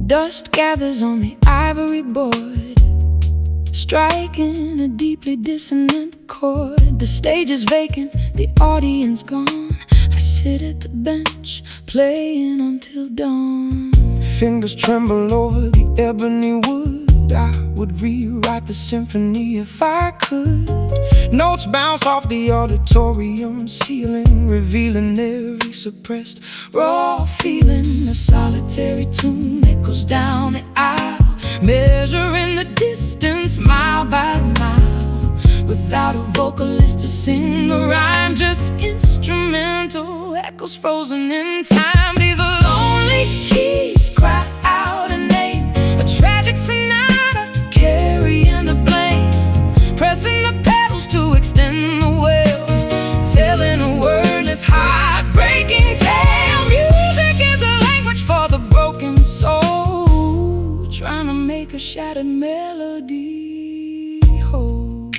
Dust gathers on the ivory board, striking a deeply dissonant chord. The stage is vacant, the audience gone. I sit at the bench, playing until dawn. Fingers tremble over the ebony wood. I would rewrite the symphony if I could. Notes bounce off the auditorium ceiling, revealing every suppressed raw feeling. A solitary tune echoes down the aisle, measuring the distance mile by mile. Without a vocalist to sing the rhyme, just instrumental echoes frozen in time. These lonely keys cry out a name, a tragic sonata carrying the blame, pressing the pedals to extend the wail, telling a wordless heartbreaking tale. Music is a language for the broken soul, trying to make a shattered melody whole.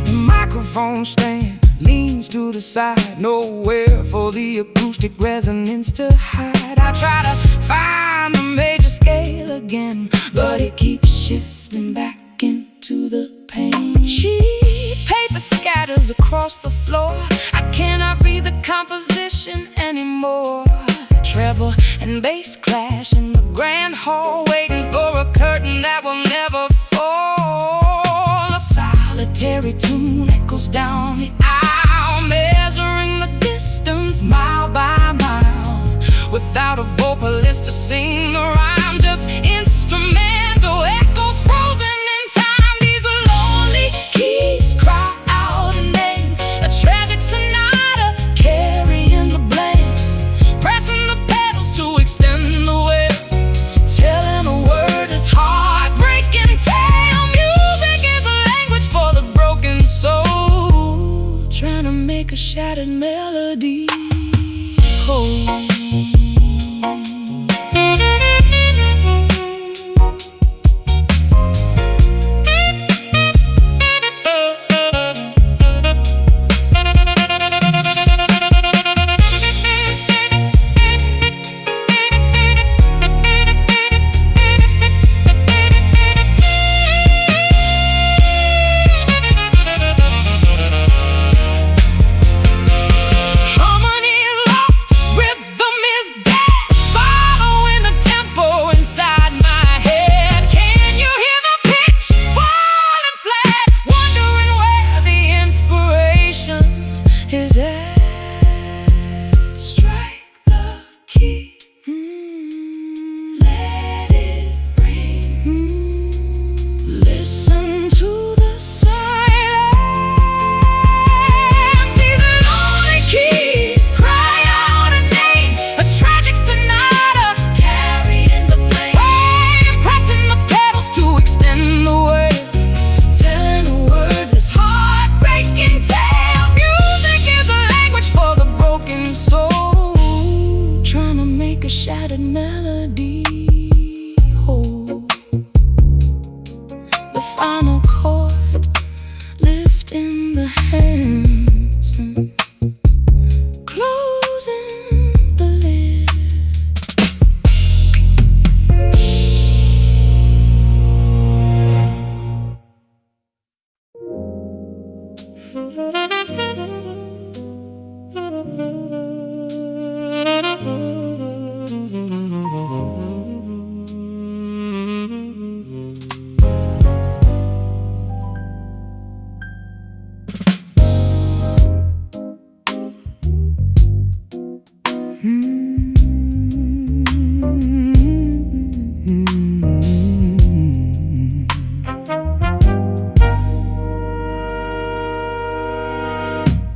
The microphone stand leans to the side, nowhere for the acoustic resonance to hide. I try to find the major scale again, but it keeps shifting back into the pain. Sheet paper scatters across the floor, I cannot read the composition anymore. Treble and bass clash in the grand hall, waiting for a curtain that will never fall. A solitary tune echoes down the aisle, measuring the distance mile by mile. Without a vocalist to sing the rhyme, just instrumental echoes frozen in time. These lonely keys cry out a name, a tragic sonata carrying the blame, pressing the pedals to extend the wail, telling a wordless heartbreaking tale. Music is a language for the broken soul, trying to make a shattered melody whole. Harmonies lost, rhythm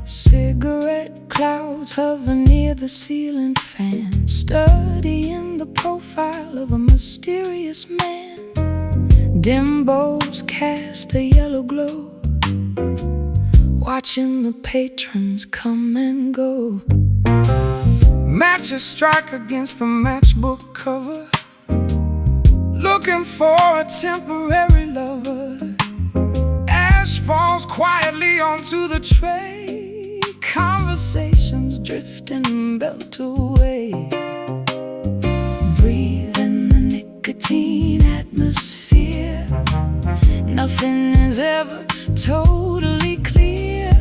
Cigarette clouds hover near the ceiling fan, studying the profile of a mysterious man. Dim bulbs cast a yellow glow, watching the patrons come and go. Matches strike against the matchbook cover, looking for a temporary lover. Ash falls quietly onto the tray, conversations drift and melt away. Breathe in the nicotine atmosphere, nothing is ever totally clear.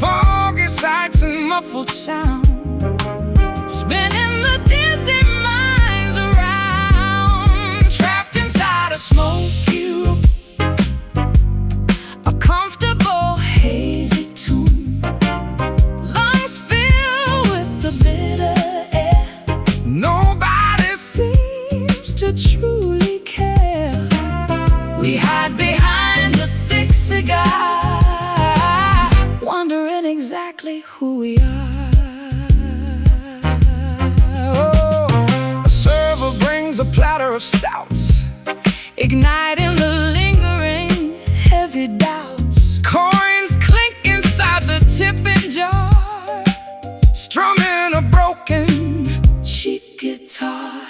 Foggy sights and muffled sound, spinning the dizzy minds around. trapped inside a smoky room, A comfortable hazy tune, lungs filled with the bitter air. nobody seems To truly care, we hide behind the thick cigar, wondering exactly who we are. A server brings a platter of stouts, Igniting the lingering heavy doubts. coins clink inside the tipping jar, strumming a broken Cheap guitar,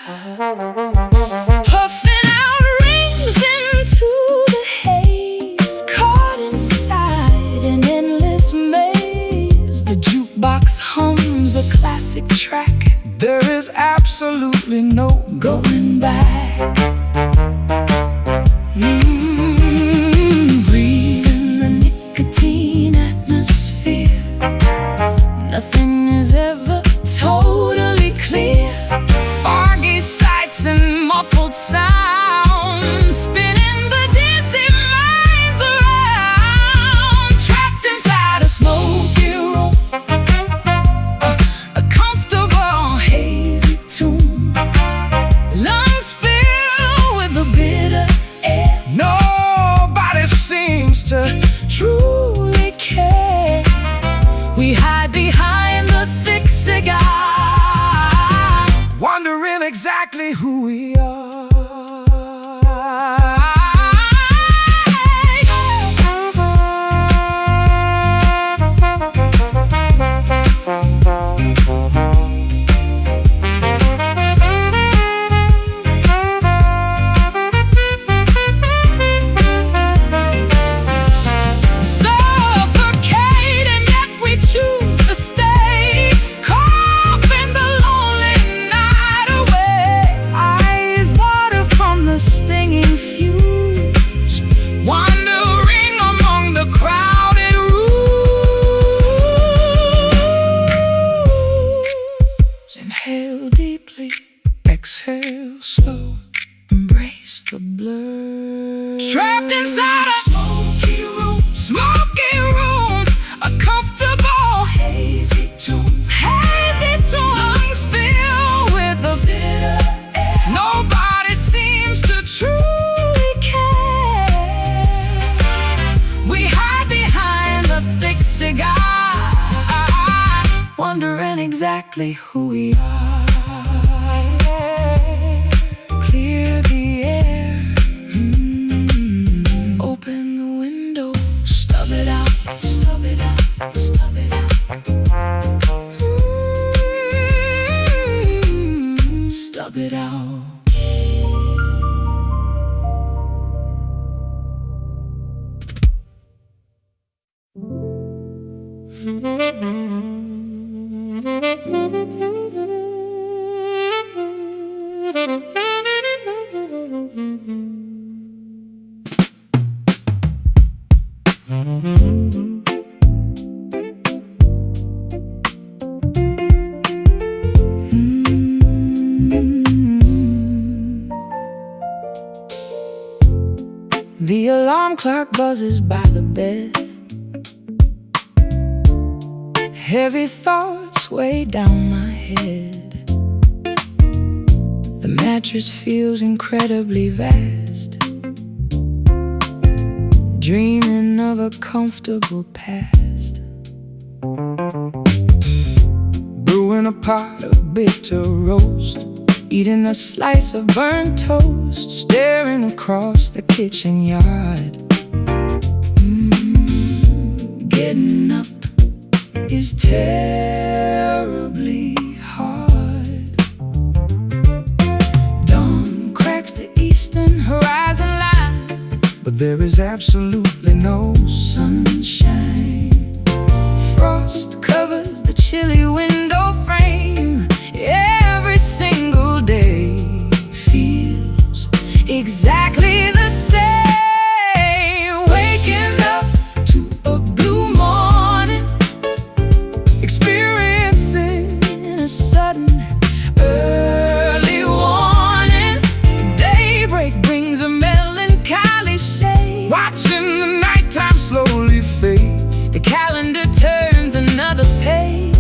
puffing out rings into the haze, caught inside an endless maze. The jukebox hums a classic track, There is absolutely no going back. Breathe in the nicotine atmosphere, nothing is ever totally clear. foggy sights and muffled sounds, Spinning the dizzy minds around, trapped inside a smoky room, a comfortable hazy tune, lungs filled with the bitter air. nobody seems to Truly care, we hide behind the thick cigar, wondering exactly who we are. suffocating, yet we choose to stay, coughing the lonely night away. Eyes water from the stinging fuse, wandering among the crowded rooms. Inhale deeply, Exhale slow, embrace the blur. trapped inside a smoky room, a comfortable hazy tune, lungs filled with the bitter air. nobody seems to Truly care, we hide behind the thick cigar, wondering exactly who we are. Clear the air, open the window, stub it out, stub it out, stub it out. Stub it out. pauses by the bed. Heavy thoughts weigh down my head. The mattress feels incredibly vast, dreaming of a comfortable past. Brewing a pot of bitter roast, eating a slice of burnt toast, staring across the kitchen yard. Getting up is terribly hard. Dawn cracks the eastern horizon line, but there is absolutely no sunshine. Frost covers the chilly window frame. Every single day feels exactly the same. Waking up to a blue morning, experiencing a sudden early warning. Daybreak brings a melancholy shade. watching the nighttime slowly fade. The calendar turns another page.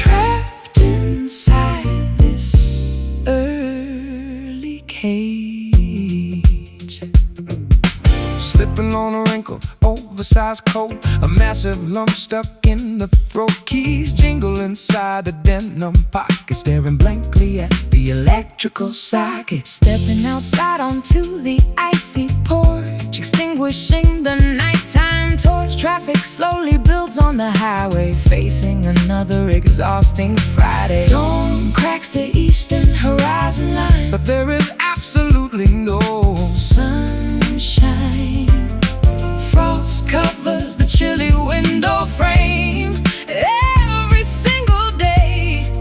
Trapped inside this early cage. Slipping on a wrinkled, oversized coat, a massive lump stuck in the throat. Keys jingle inside the denim pocket, staring blankly at the electrical socket. Stepping outside onto the icy porch, extinguishing the nighttime torch. Traffic slowly builds on the highway, facing another exhausting Friday. Dawn cracks the eastern horizon line, But there is absolutely no sunshine. Frost covers the chilly window frame. Every single day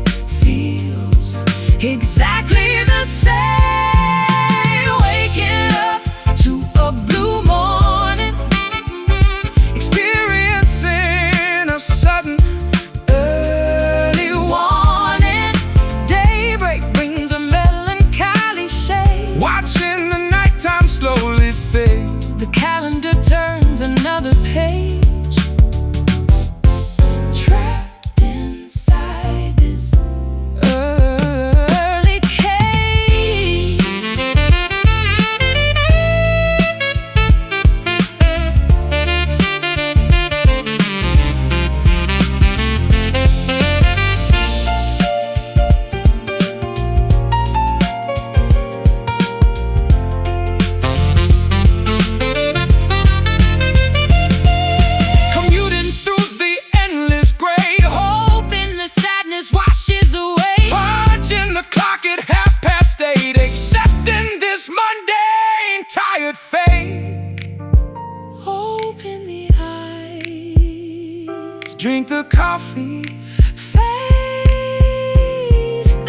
feels exactly the same. Waking up to a blue morning, experiencing a sudden early warning. Daybreak brings a melancholy shade. watching the nighttime slowly fade. The calendar turns another page. Trapped inside this early cage. Commuting through the endless gray, Hoping the sadness washes away. punching the clock at 8:30, accepting this mundane, tired fate. Open the eyes, Drink the coffee, face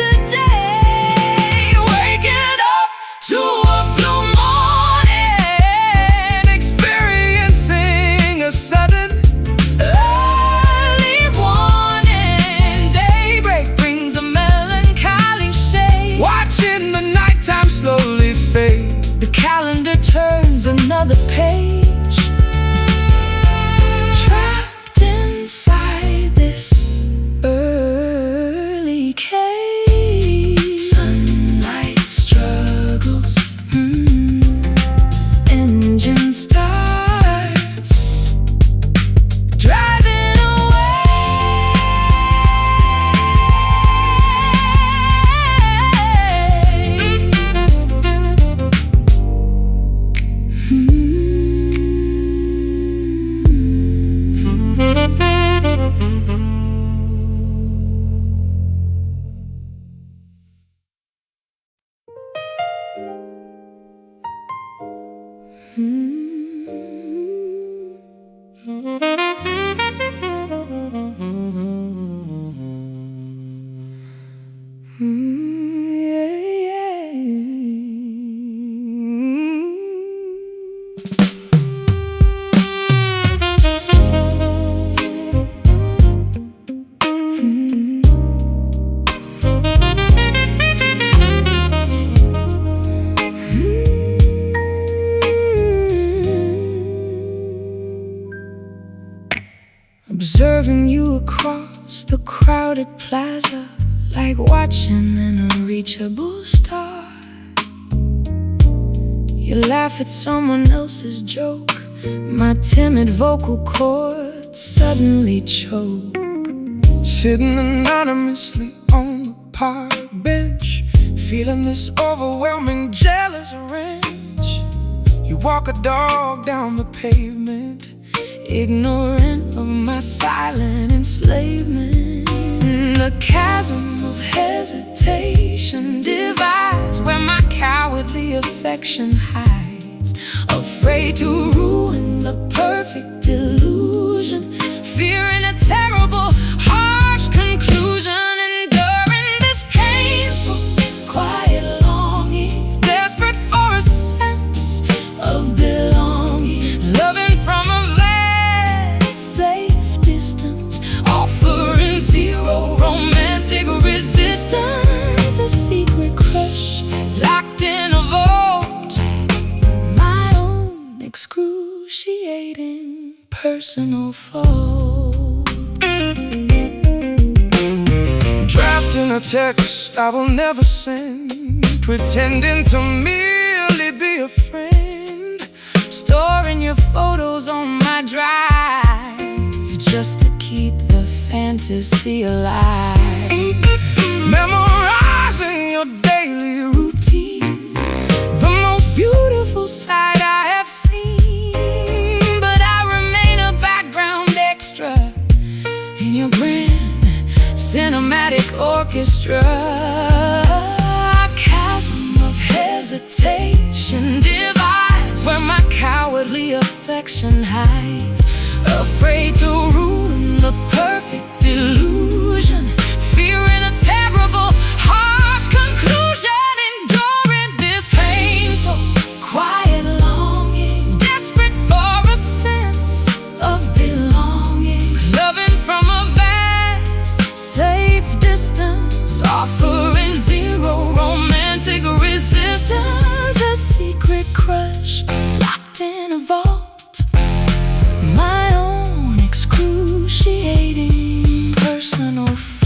the day. Waking up to a blue morning, experiencing a sudden early warning. Daybreak brings a melancholy shade. watching the nighttime slowly fade. The calendar turns another page. Trapped inside this observing you across the crowded plaza, like watching an unreachable star. You laugh at someone else's joke, my timid vocal cords suddenly choke. Sitting anonymously on the park bench, feeling this overwhelming jealous wrench. You walk a dog down the pavement, ignorant of my silent enslavement. The chasm of hesitation divides where my cowardly affection hides, afraid to ruin the perfect illusion, fearing a terrible, harsh conclusion. Enduring this painful, quiet longing, desperate for a sense of belonging, loving from a safe distance, offering zero romantic resistance. A secret crush locked in a vault, my own excruciating personal fault. drafting a text I will never send, pretending to merely be a friend, storing your photos on my drive just to keep the fantasy alive. memorizing your daily routine, the most beautiful sight I have seen. But I remain a background extra in your grand cinematic orchestra. A chasm of hesitation divides where my cowardly affection hides, afraid to ruin the perfect illusion, fearing a terrible, harsh conclusion. Enduring this painful, quiet longing, desperate for a sense of belonging, loving from a vast, safe distance, offering zero romantic resistance. A secret crush locked in a vault, my own excruciating personal fault.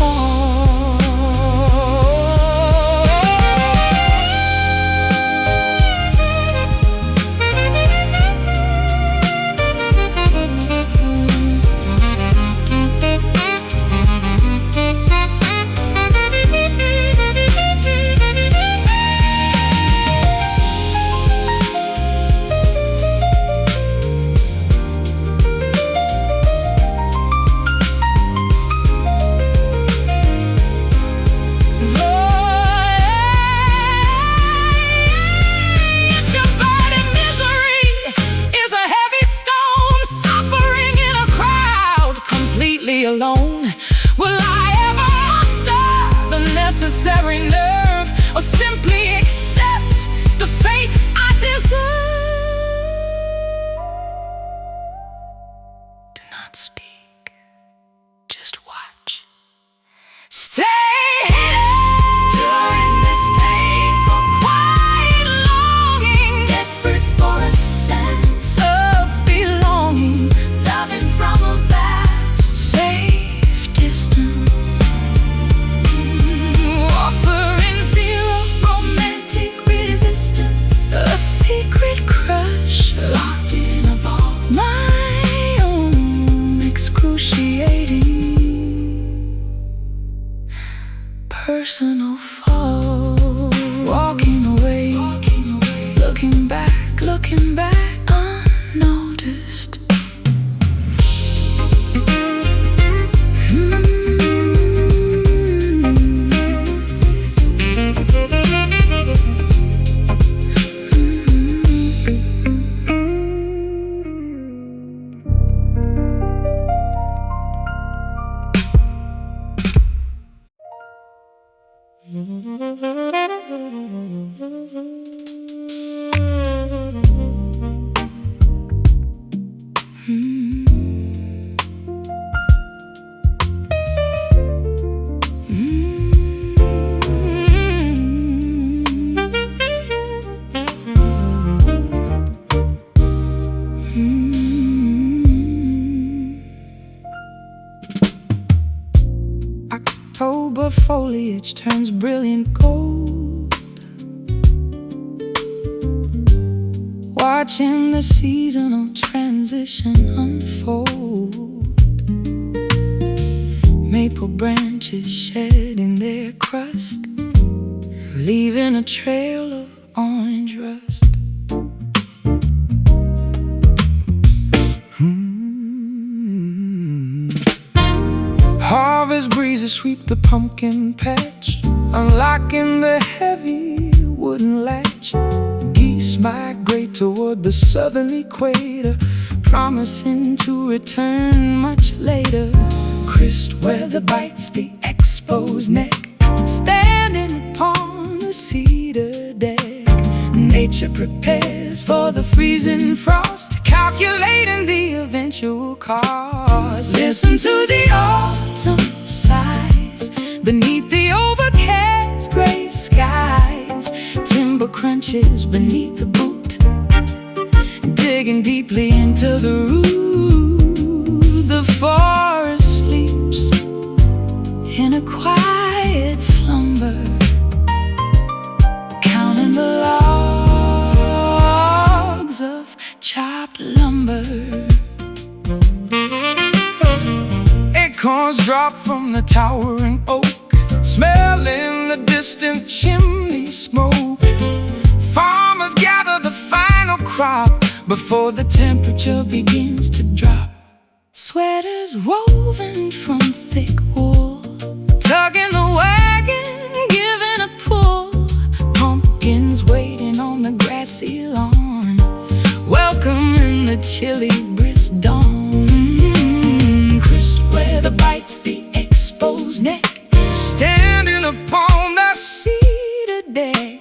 Alone, will I ever muster the necessary nerve, or simply accept the fate I deserve? Do not speak, just watch. Stay hidden during this painful, quiet longing, desperate for a sense of belonging, loving from a safe distance, offering zero romantic resistance. A secret crush locked in a vault, my own excruciating personal fault. Walking away, looking back unnoticed. her foliage turns brilliant gold. Watching the seasonal transition unfold. Maple branches shedding their crust, leaving a trail of orange rust. Harvest breezes sweep the pumpkin patch, unlocking the heavy wooden latch. Geese migrate toward the southern equator, promising to return much later. Crisp weather bites the exposed neck, standing upon the cedar deck. Nature prepares for the freezing frost, calculating the eventual cost. Listen to the autumn sighs beneath the overcast gray skies. Timber crunches beneath the boot, digging deeply into the root. The forest sleeps in a quiet slumber, counting the logs of chopped lumber. Acorns drop from the towering oak, smelling the distant chimney smoke. Farmers gather the final crop before the temperature begins to drop. Sweaters woven from thick wool, tugging the wagon, giving a pull. Pumpkins waiting on the grassy lawn, welcoming the chilly brisk dawn. Crisp weather bites the exposed neck, standing upon the cedar deck.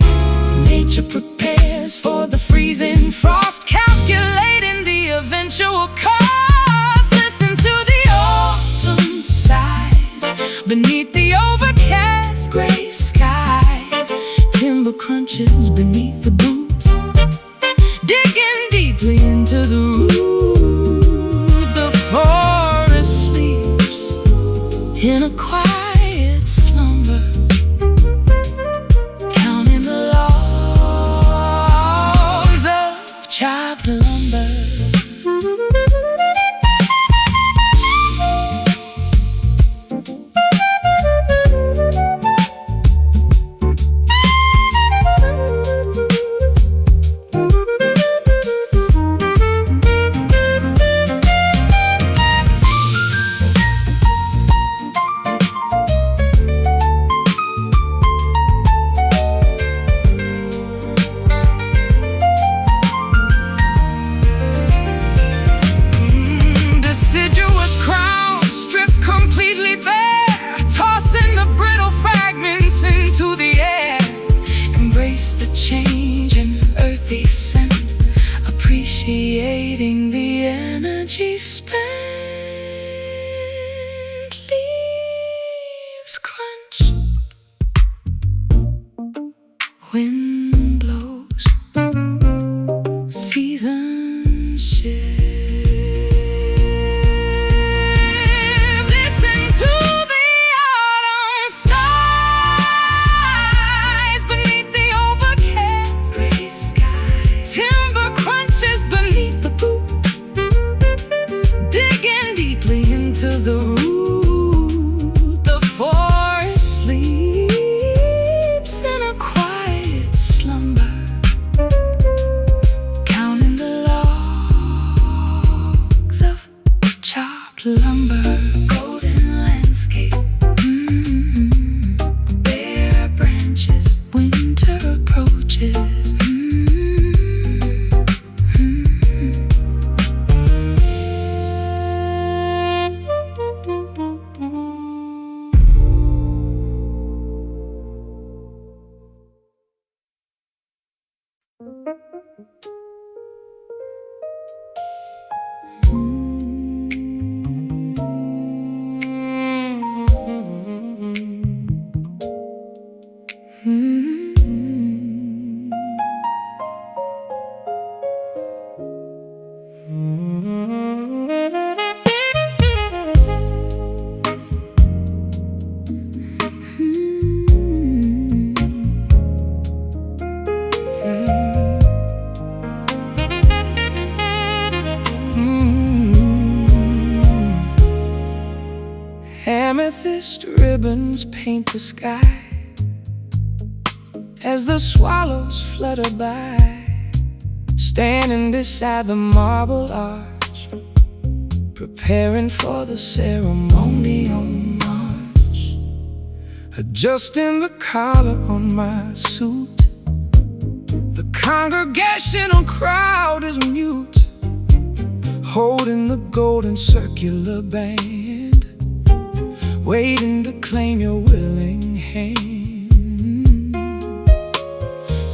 Nature prepares for the freezing frost, calculating the eventual cost. Listen to the autumn sighs beneath the overcast gray skies. Timber crunches beneath the boot, digging deeply into the root. The forest sleeps in a quiet slumber, counting the logs of chopped lumber. Change in earthy scent, appreciating the energy spent. Leaves crunch, wind blows, seasons shift. Listen to the autumn sighs beneath the overcast gray sky. Timber crunches beneath the boot, digging deeply into the root. The forest sleeps in a quiet slumber, counting the logs of chopped lumber. Golden landscape, bare branches, winter approaches. Amethyst ribbons paint the sky as the swallows flutter by, standing beside the marble arch, preparing for the ceremonial march. Adjusting the collar on my suit, the congregational crowd is mute, holding the golden circular band, waiting to claim your willing hand.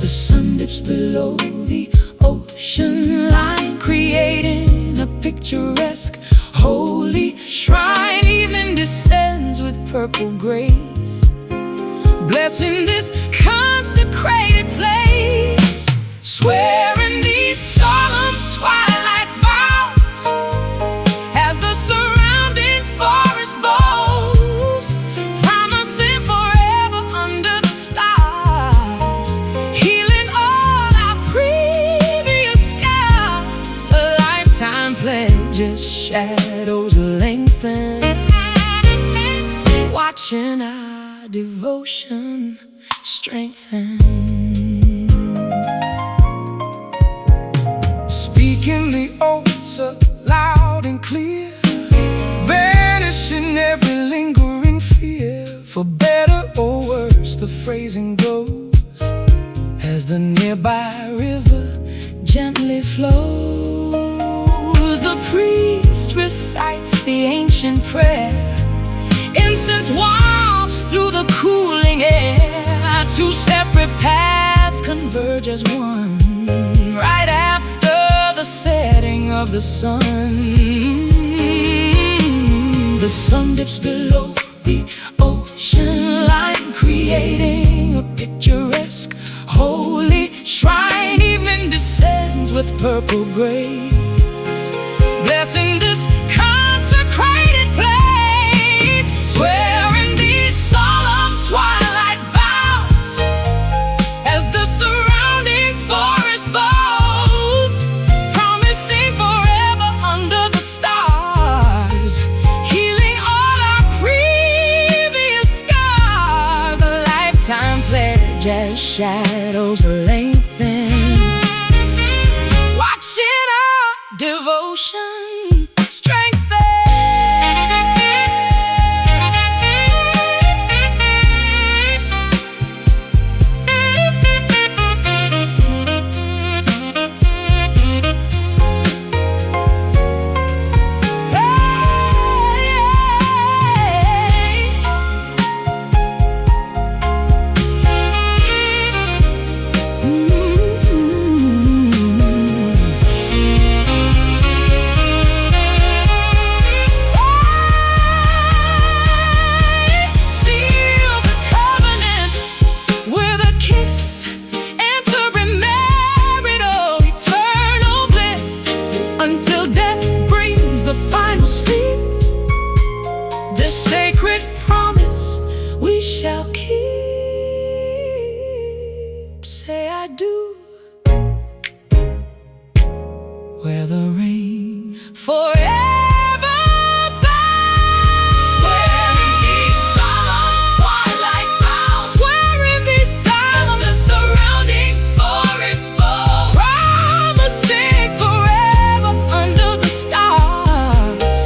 The sun dips below the ocean line, creating a picturesque holy shrine. Evening descends with purple grace, blessing this consecrated place, swearing these solemn twilight vows as the surrounding forest bows, promising forever under the stars, healing all our previous scars. A lifetime pledge as shadows lengthen, watching our devotion strengthen. Speaking the oaths loud and clear, banishing every lingering fear. For better or worse, the phrasing goes as the nearby river gently flows. The priest recites the ancient prayer, incense wafts through the cooling air. Two separate paths converge as one, right after the setting of the sun. The sun dips below the ocean line, creating a picturesque holy shrine. Evening descends with purple grace, blessing this consecrated place, swearing these solemn twilight vows as the surrounding forest bows, promising forever under the stars, healing all our previous scars. A lifetime pledge as shadows lengthen, watching our devotion strengthen. Where the rain forever bows, swearing these solemn twilight vows, swearing these solemn the surrounding forest bows, promising forever under the stars,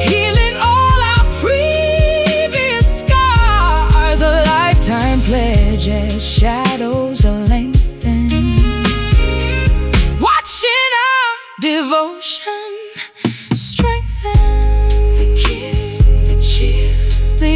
healing all our previous scars. A lifetime pledge as shadows lengthen, watching our devotion strengthen. The kiss, the cheer, the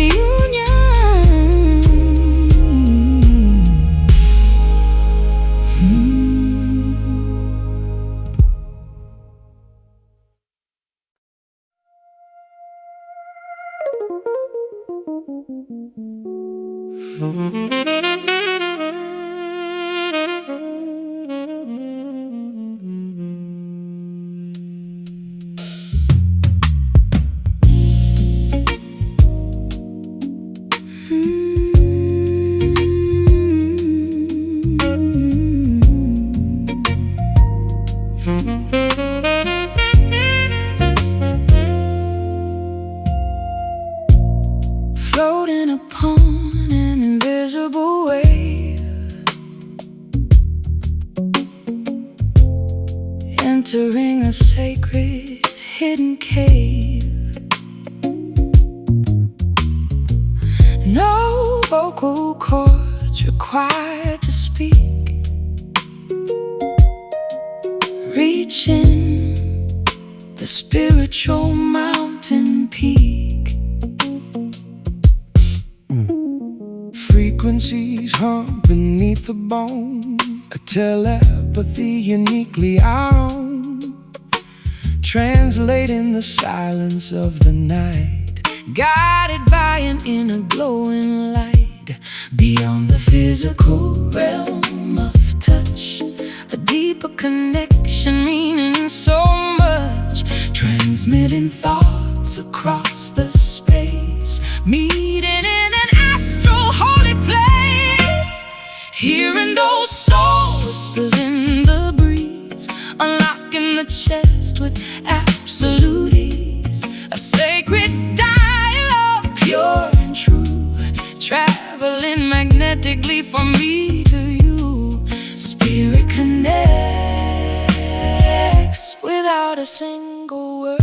cave. No vocal cords required to speak. Reaching the spiritual mountain peak. Frequencies hum beneath the bone, a telepathy uniquely our own, translating the silence of the night, guided by an inner glowing light. Beyond the physical realm of touch, a deeper connection meaning so much, transmitting thoughts across the space, meeting in an astral holy place, hearing those soul whispers in the breeze, unlocking the chest with absolute ease, a sacred dialogue, pure and true, traveling magnetically from me to you. Spirit connects without a single word.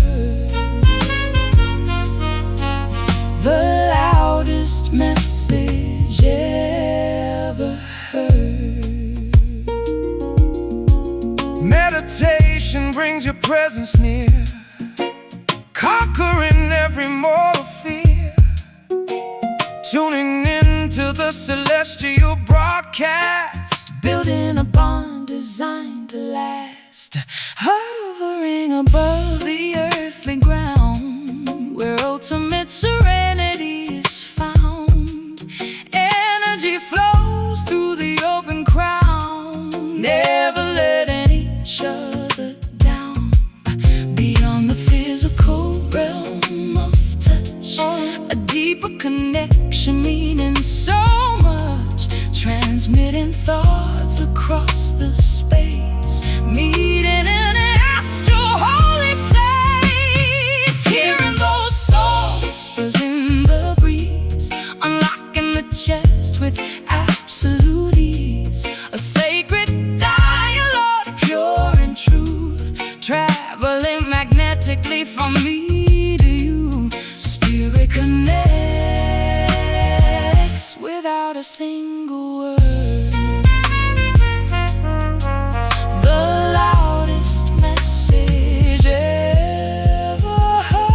The loudest message ever heard. Meditation brings your presence near, conquering every mortal fear, tuning into the celestial broadcast, building a bond designed to last, hovering above the earthly ground, where ultimate serenity is found. Energy flows through the open crown, never letting each other down. Beyond the physical realm of touch, a deeper connection meaning so much, transmitting thoughts across the space, meeting in an astral holy place, hearing those soul whispers in the breeze, unlocking the chest with absolute ease, a sacred dialogue, pure and true, traveling magnetically from me to you. Spirit connects without a single word. The loudest message ever heard.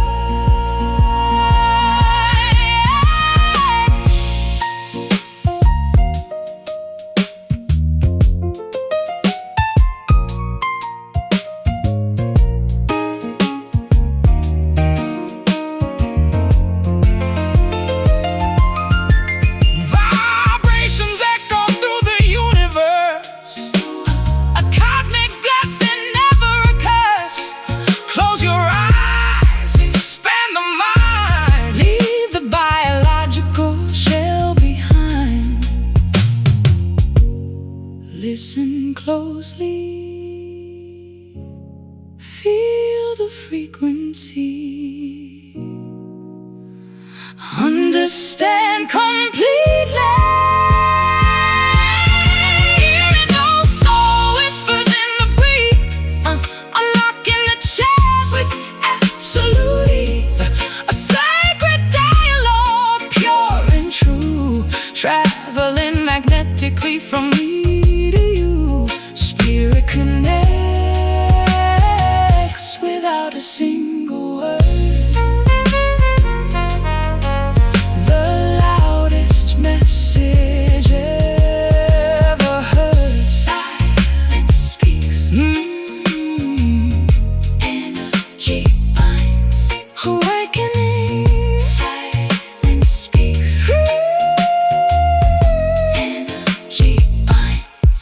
vibrations echo through the universe, A cosmic blessing, never a curse. close your eyes, expand the mind, Leave the biological shell behind. Listen closely. Feel the frequency. Understand completely. Hearing those soul whispers in the breeze, unlocking the chest with absolute ease, a sacred dialogue, pure and true, traveling magnetically from me to you. Spirit connects without a single word. The loudest message ever heard. Silence speaks. Energy binds. Awakening. Silence speaks. Energy binds.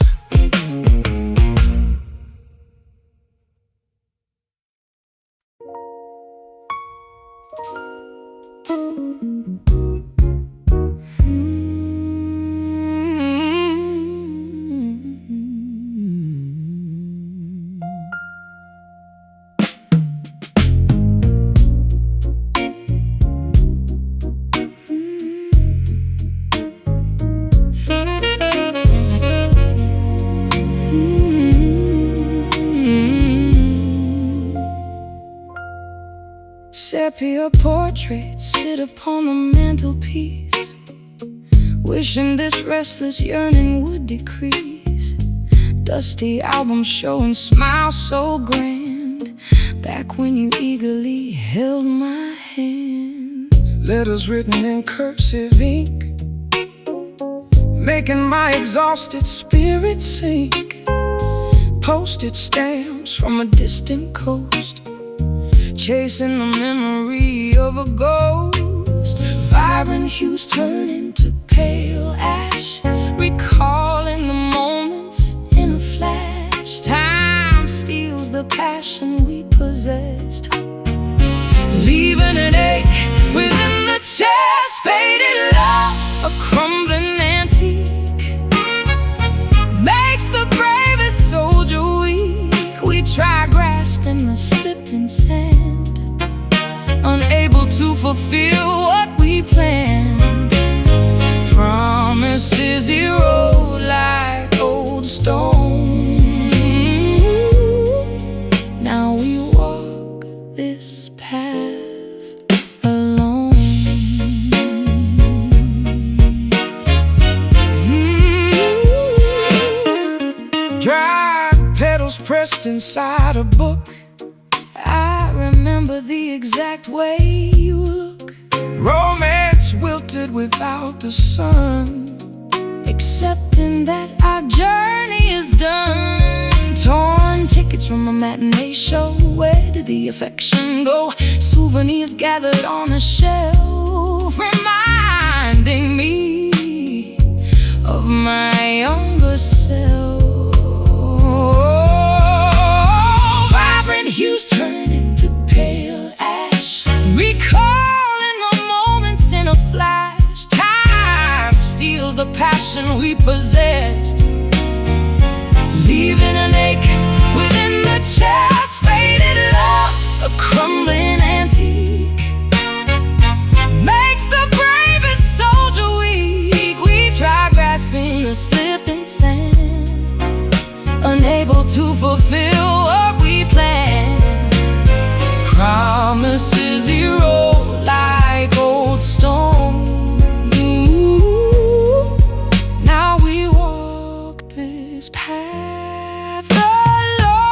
Sepia portraits sit upon the mantelpiece, wishing this restless yearning would decrease. Dusty albums showing smiles so grand, back when you eagerly held my hand. Letters written in cursive ink, making my exhausted spirit sink. Postage stamps from a distant coast, chasing the memory of a ghost. Vibrant hues turn into pale ash, recalling the moments in a flash. Time steals the passion we possessed, leaving an ache within the chest. Faded love, a crumbling antique, makes the bravest soldier weak. We try grasping the slipping sand, unable to fulfill what we planned. Promises erode like old stone. Now we walk this path alone. Dry petals pressed inside a book, I remember the exact way you look. Romance wilted without the sun, accepting that our journey is done. Torn tickets from a matinee show, where did the affection go? Souvenirs gathered on a shelf, reminding me of my younger self. Vibrant hues turn into pale ash, recalling the moments in a flash. Time steals the passion we possessed, leaving an ache within the chest. Faded love, a crumbling antique, makes the bravest soldier weak. We try grasping the slipping sand, unable to fulfill what we planned. Promises erode like old stone. Now we walk this path alone.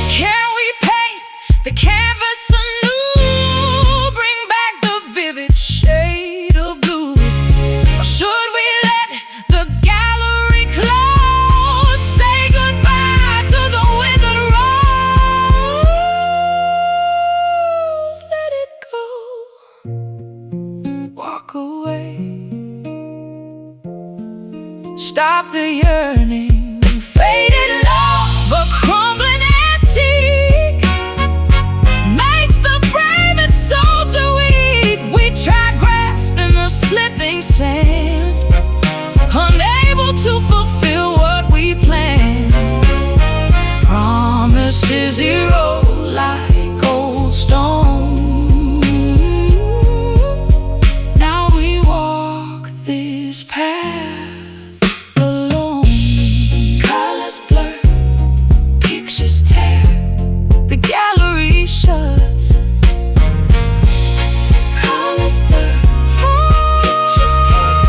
Can we paint the canvas anew, bring back the vivid shade of blue? Or should we let the gallery close, say goodbye to the withered rose? Let it go, walk away, stop the yearning. Faded love, a crumbling antique, makes the bravest soldier weak. We try grasping the slipping sand, unable to fulfill what we planned. Promises erode like old stone. Now we walk this path alone. Colors blur, pictures tear, the gallery shuts. Colors blur, pictures tear.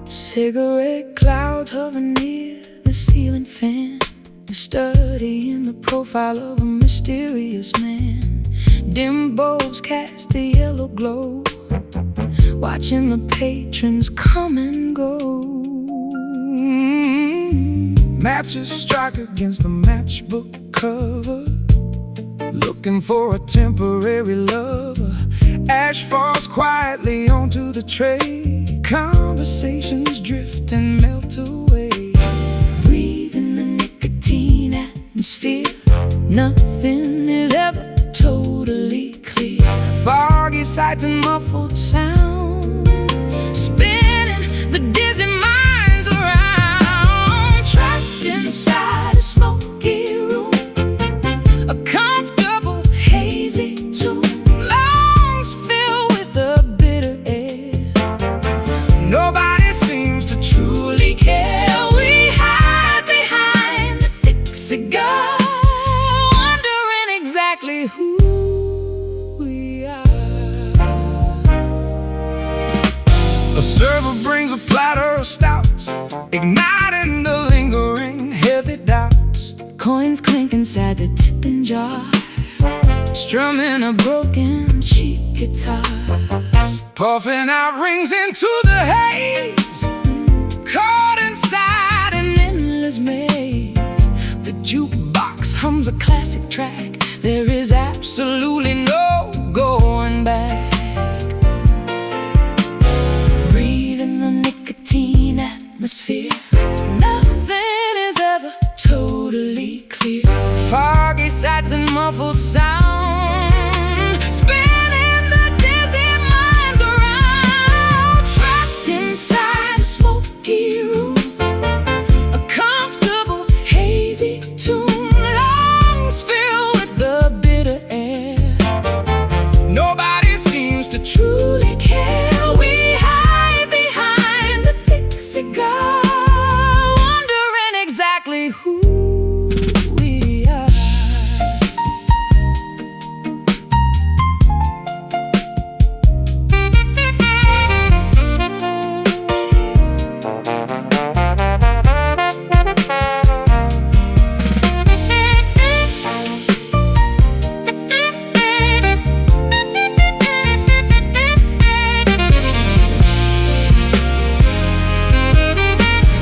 Cigarette clouds hover near the ceiling fan, studying the profile of a mysterious man. Dim bulbs cast a yellow glow, watching the patrons come and go. Matches strike against the matchbook cover, looking for a temporary lover. Ash falls quietly onto the tray, conversations drift and melt away. Breathe in the nicotine atmosphere, nothing is ever totally clear. Foggy sights and muffled sound, spinning the dizzy minds around. Trapped inside a smoky room, a comfortable hazy tune, lungs filled with the bitter air. Nobody seems to truly care. We hide behind the thick cigar, wondering exactly who we are. A server brings a platter of stouts, igniting the lingering heavy doubts. Coins clink inside the tipping jar, strumming a broken cheap guitar. Puffing out rings into the haze, Caught inside an endless maze. The jukebox hums a classic track, there is absolutely no going back. Breathe in the nicotine atmosphere, nothing is ever totally clear. Foggy sights and muffled sound, spinning the dizzy minds around. Trapped inside a smoky room, a comfortable hazy tune, lungs filled with the bitter air. nobody seems to Truly care. We hide behind the thick cigar, wondering exactly who we are.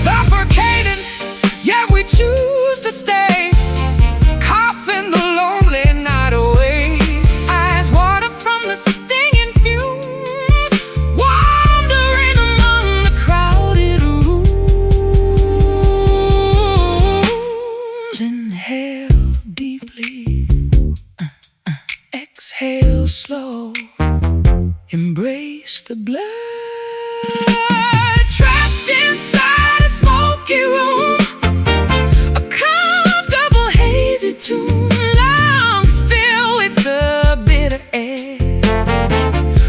suffocating, yet we choose to stay, coughing the lonely night away. Eyes water from the stinging fumes, wandering among the crowded rooms. Inhale deeply, exhale slow, embrace the blood. Trapped inside a smoky room, a comfortable hazy tune, lungs filled with the bitter air.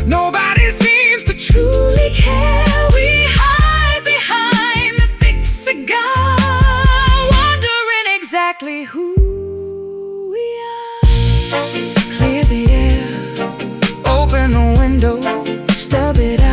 Nobody seems to Truly care. We hide behind the thick cigar, wondering exactly who we are. Clear the air, open the window, stub it out.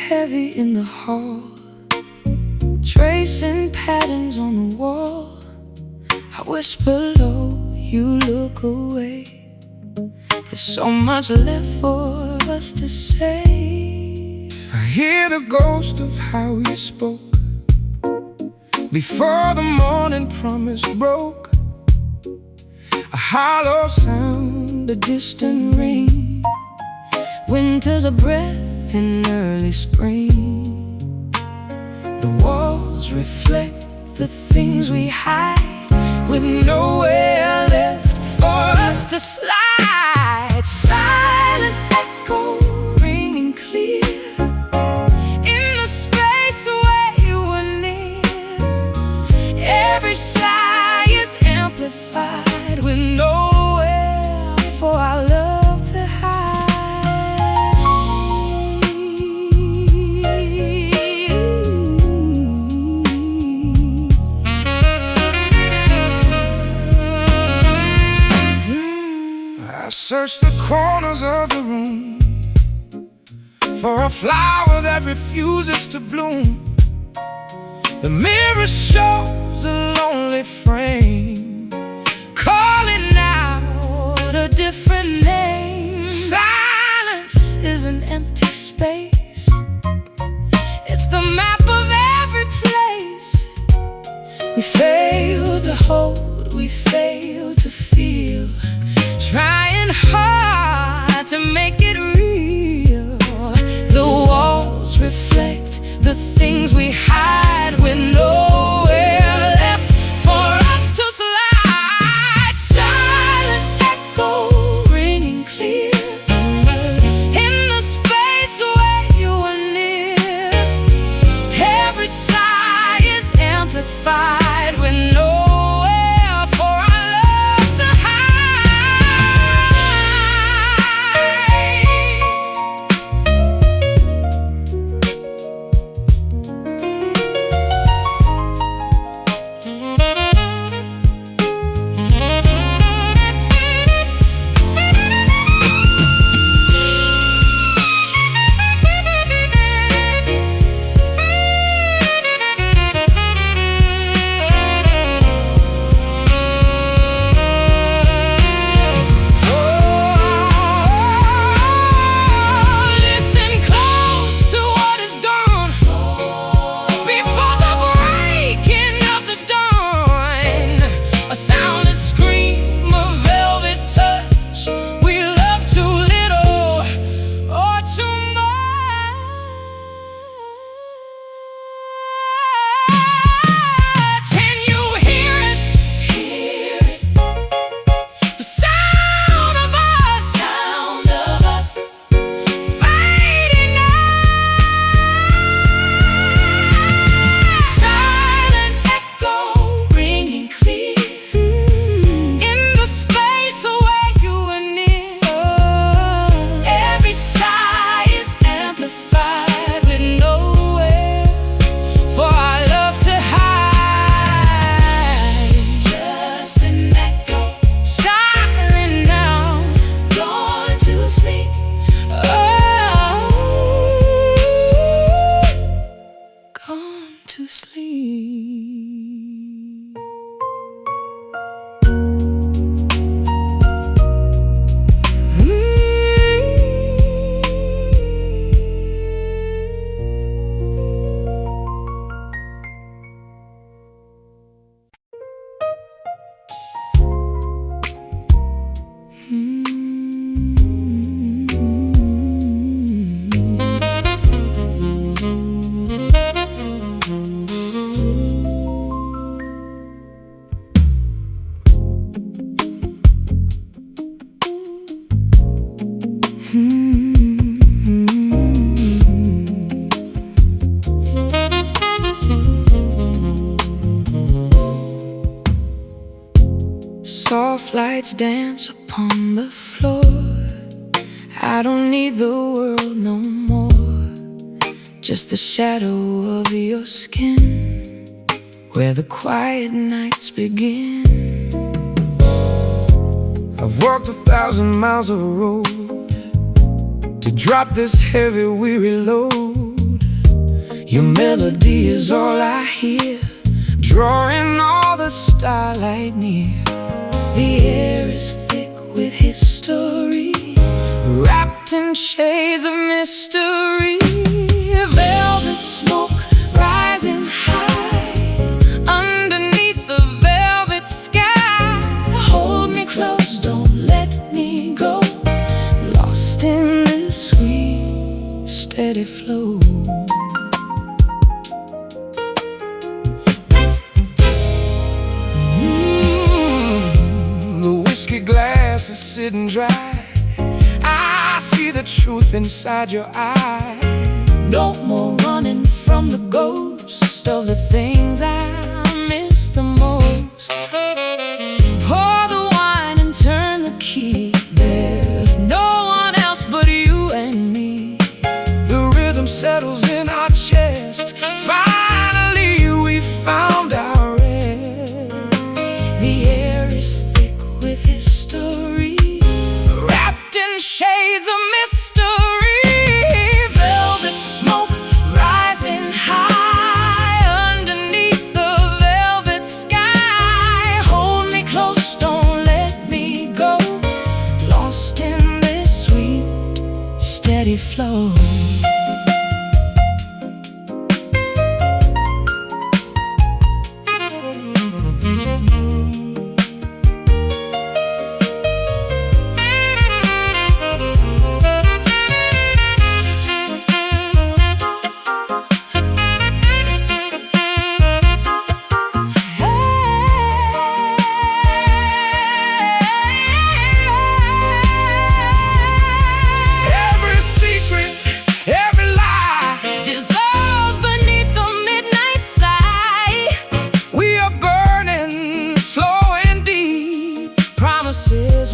heavy in the hall, tracing patterns on the wall. I whisper low, you look away. There's so much left for us to say. I hear the ghost of how we spoke before the morning promise broke. A hollow sound, a distant ring. Winter's a breath in early spring. The walls reflect the things we hide, with nowhere left for us to slide. Silent echo ringing clear in the space where you were near. Every sigh is amplified, with nowhere for our love to hide. I search the corners of the room for a flower that refuses to bloom. The mirror shows a lonely frame, calling out a different name. Silence is an empty space. It's the map of every place. We fail to hold, we fail to feel, trying hard to make it real. The walls reflect the things we hide, with nowhere left for us to slide. Silent echo ringing clear in the space where you were near. Every sigh is amplified, with nowhere for our love to Soft lights dance upon the floor. I don't need the world no more, just the shadow of your skin, where the quiet nights begin. I've walked 1,000 miles of road to drop this heavy, weary load. Your melody is all I hear, drawing all the starlight near. The air is thick with history, wrapped in shades of mystery. grass is sitting dry. I see the truth inside your eye. No more running from the ghost of the things I miss the most. Pour the wine and turn the key. There's no one else but you and me. The rhythm settles in our chest. Finally we found our rest. The air is thick with history, wrapped in shades of mystery. velvet smoke rising high underneath the velvet sky. Hold me close, don't let me go, lost in this sweet, steady flow.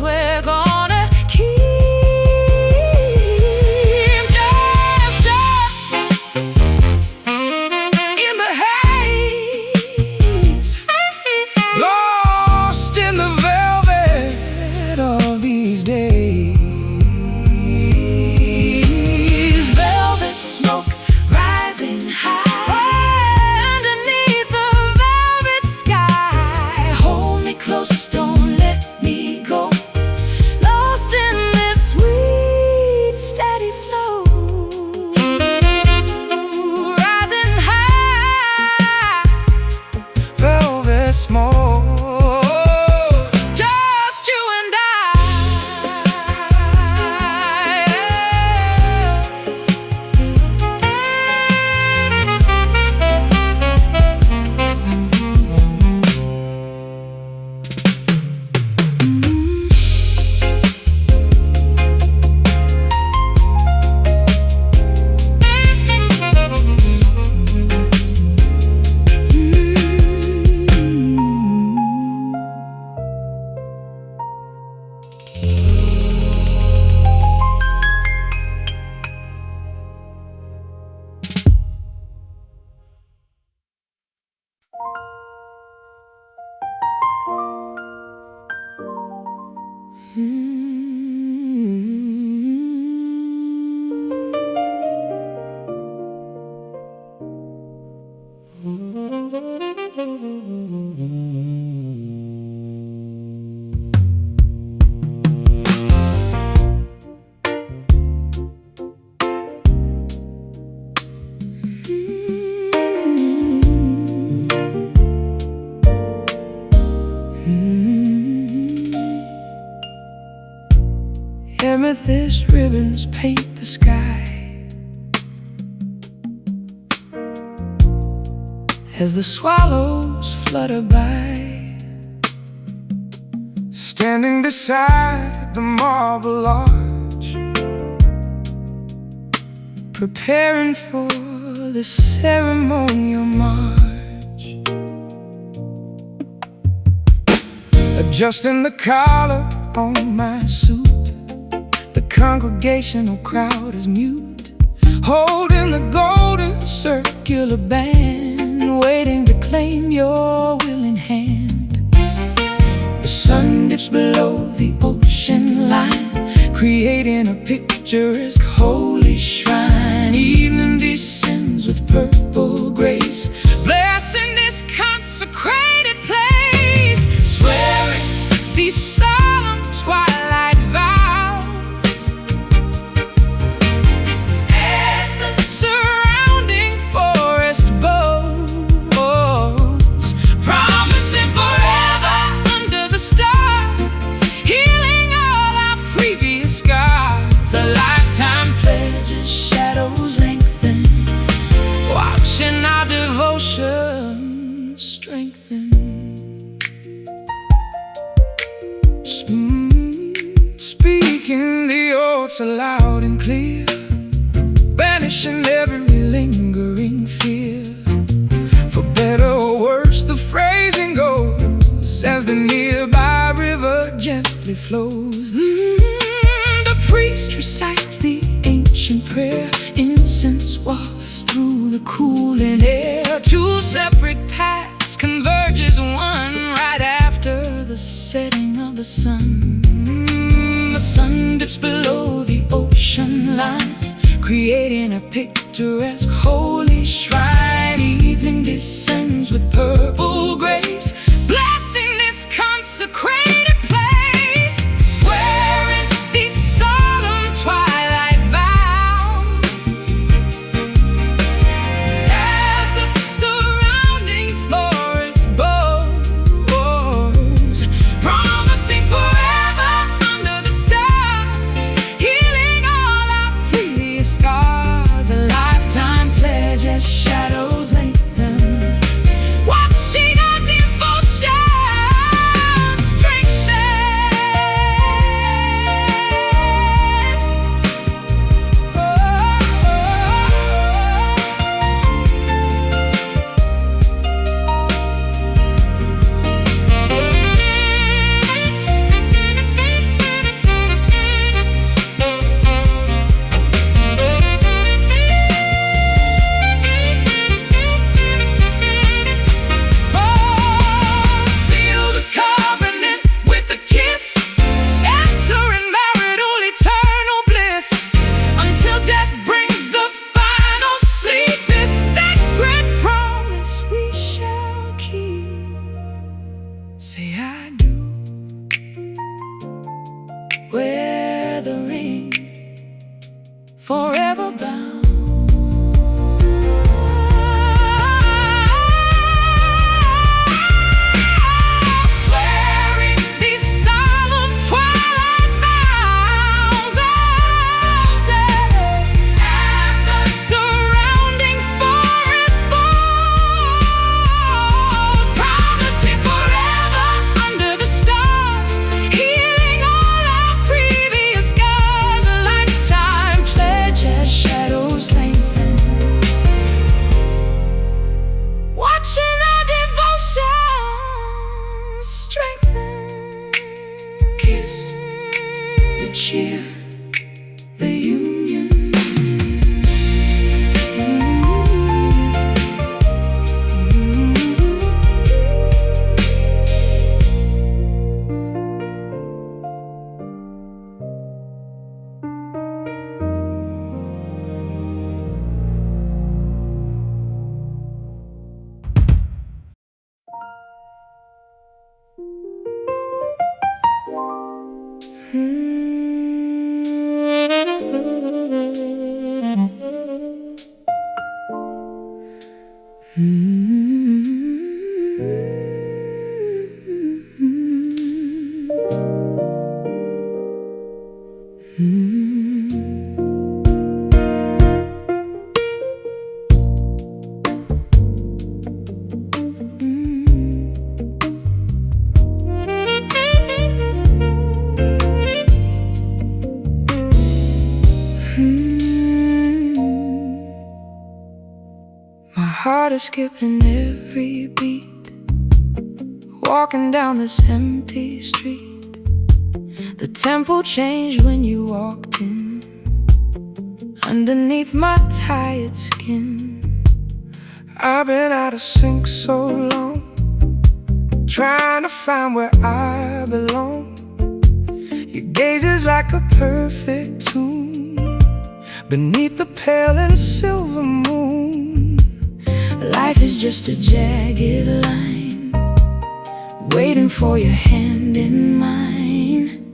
We're gonna keep just us in the haze, Lost in the velvet of these days. velvet smoke rising high underneath the velvet sky. Hold me close, don't let me go, lost in this sweet, steady flow. Rising high, Velvet smoke, just you and I. Amethyst ribbons paint the sky as the swallows flutter by, standing beside the marble arch, preparing for the ceremonial march. Adjusting the collar on my suit, the congregational crowd is mute, holding the golden circular band, waiting to claim your willing hand. The sun dips below the ocean line, creating a picturesque holy shrine. Evening descends with purple grace, blessing this consecrated place, swearing these solemn twilight vows as the surrounding forest bows, promising forever under the stars, healing all our previous scars. A lifetime pledges, shadows lengthen, watching our devotion notes are loud and clear, banishing every lingering fear. For better or worse, the phrasing goes as the nearby river gently flows. The priest recites the ancient prayer, incense wafts through the cooling air. Two separate paths converge as one right after the setting of the sun. The sun dips below the ocean line, creating a picturesque holy shrine. Evening descends with purple grace, blessing this consecrated place, swearing these solemn twilight vows as the surrounding forest bows, promising forever under the stars, healing all our previous scars. A lifetime pledge as shadows lengthen, watching our devotion strengthen. Seal the covenant with a kiss, entering marital eternal bliss, until death brings the final sleep. This sacred promise we shall keep. Say I do. Wear the ring, forever bound. Swearing these solemn twilight vows, as the surrounding forest bows, promising forever under the stars, healing all our previous scars. A lifetime pledge as shadows lengthen, watching our devotion strengthen. Kiss the cheer, the union. My heart is skipping every beat, walking down this empty street. The tempo changed when you walked in, underneath my tired skin. I've been out of sync so long, trying to find where I belong. Your gaze is like a perfect tune beneath the pale and silver moon. Life is just a jagged line, waiting for your hand in mine.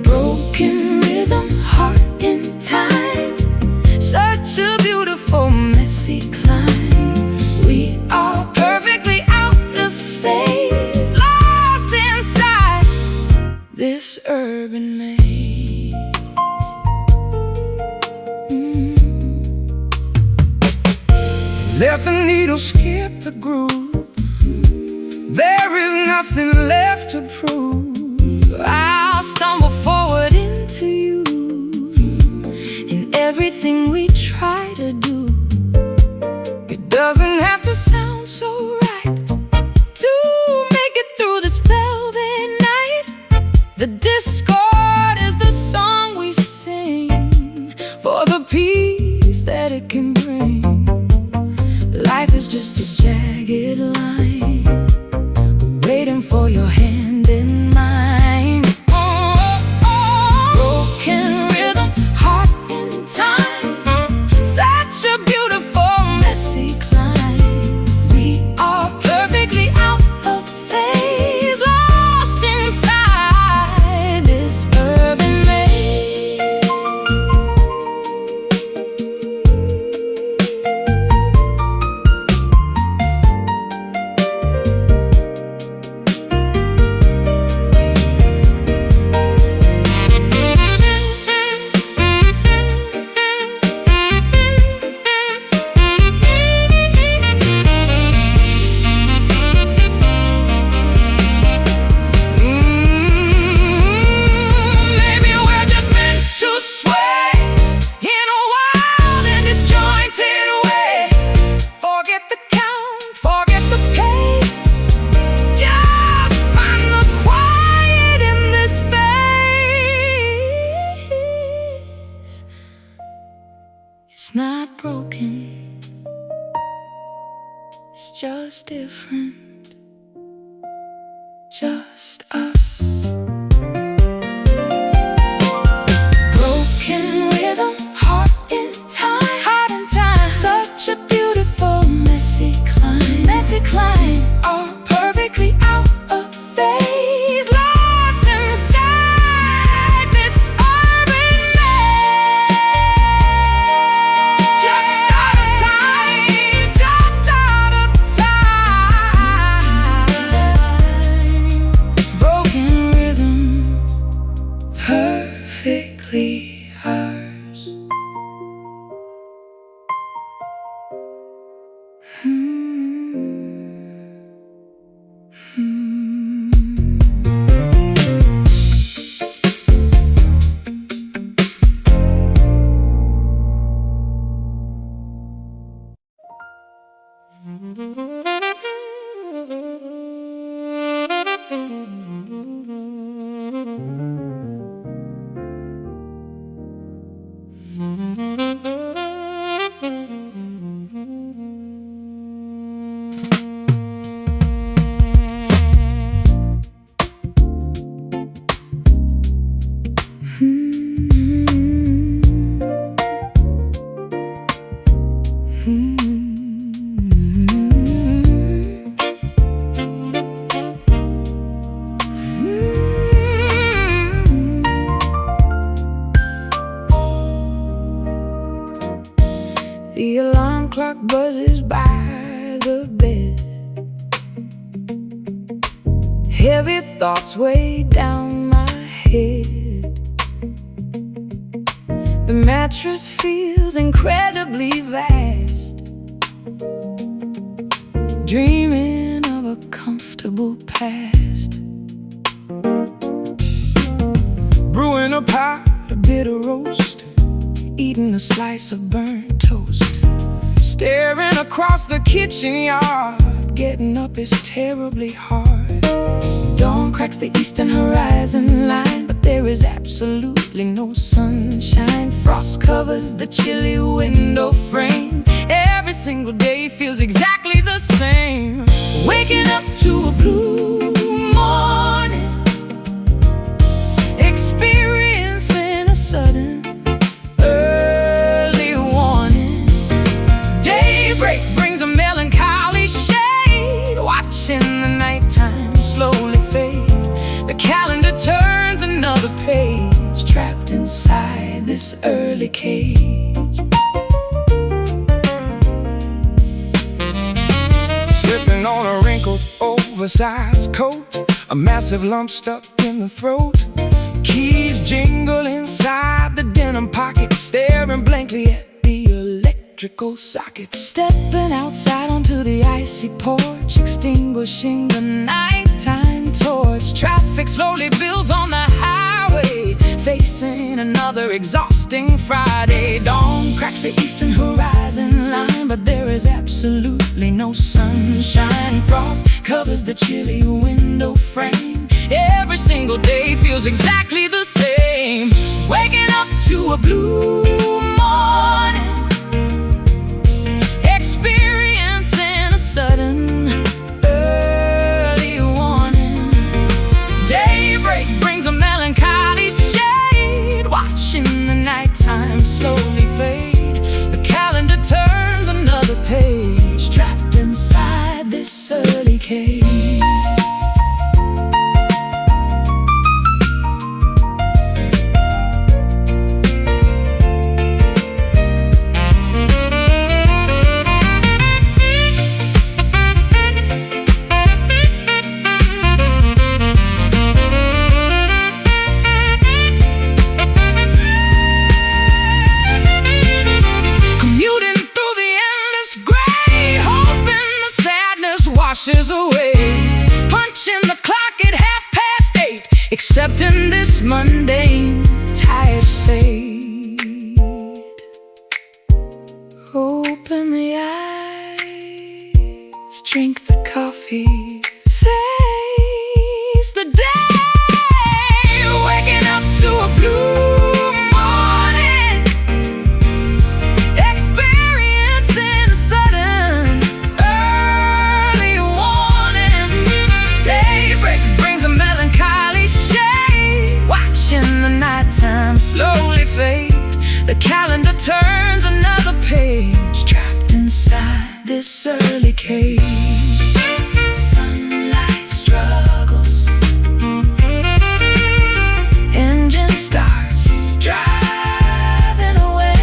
Broken rhythm, heart in time, such a beautiful messy climb. We are perfectly out of phase, lost inside this urban maze. Let the needle skip the groove, there is nothing left to prove. I'll stumble forward into you, everything we try to do. It doesn't have to Sound so right to make it through this velvet night. The discord is the song we sing for the peace that it can bring. Life is just a jagged line waiting for your hand in mine. Broken rhythm, heart in time. Such a beautiful, messy climb. We are perfectly out of phase, lost inside this urban maze. Maybe we're just meant to sway in a wild and disjointed way. Forget the count, forget the pace. Just find the quiet in this space. It's not broken, it's just different. Just us. Broken rhythm, heart in time. Heart in time. Such a beautiful, messy climb. Messy climb. All perfectly out of phase, lost inside this urban maze. Just out of time. Just out of time. Broken rhythm, perfectly ours. The alarm clock buzzes by the bed. Heavy thoughts weigh down my head. The mattress feels incredibly vast, dreaming of a comfortable past. brewing a pot of bitter roast, eating a slice of burnt toast, staring across the kitchen yard. Getting up is terribly hard. Dawn cracks the eastern horizon line, but there is absolutely no sunshine. Frost covers the chilly window frame. Every single day feels exactly the same. Waking up to a blue morning, experiencing a sudden early warning. Daybreak brings a melancholy shade, watching the nighttime slowly fade. The calendar turns another page, trapped inside this early cage. Slipping on a wrinkled, oversized coat, a massive lump stuck in the throat. Keys jingle inside the denim pocket, staring blankly at the electrical socket. Stepping outside onto the icy porch, extinguishing the nighttime torch. Traffic slowly builds on the highway, facing another exhausting Friday. Dawn cracks the eastern horizon line, but there is absolutely no sunshine. Frost covers the chilly window frame. Every single day feels exactly the same. Waking up to a blue morning, experiencing a sudden early warning. Daybreak brings a melancholy shade, watching the nighttime slowly fade. The calendar turns another page, trapped inside this early cage. Washes away, punching the clock at 8:30, accepting this mundane, tired fate. Open the eyes, drink the coffee, face the day. Waking up to a blue morning, experiencing a sudden early warning. Daybreak brings a melancholy shade, watching the nighttime slowly fade. The calendar turns another page, trapped inside this early cage. Sunlight struggles, engine starts driving away.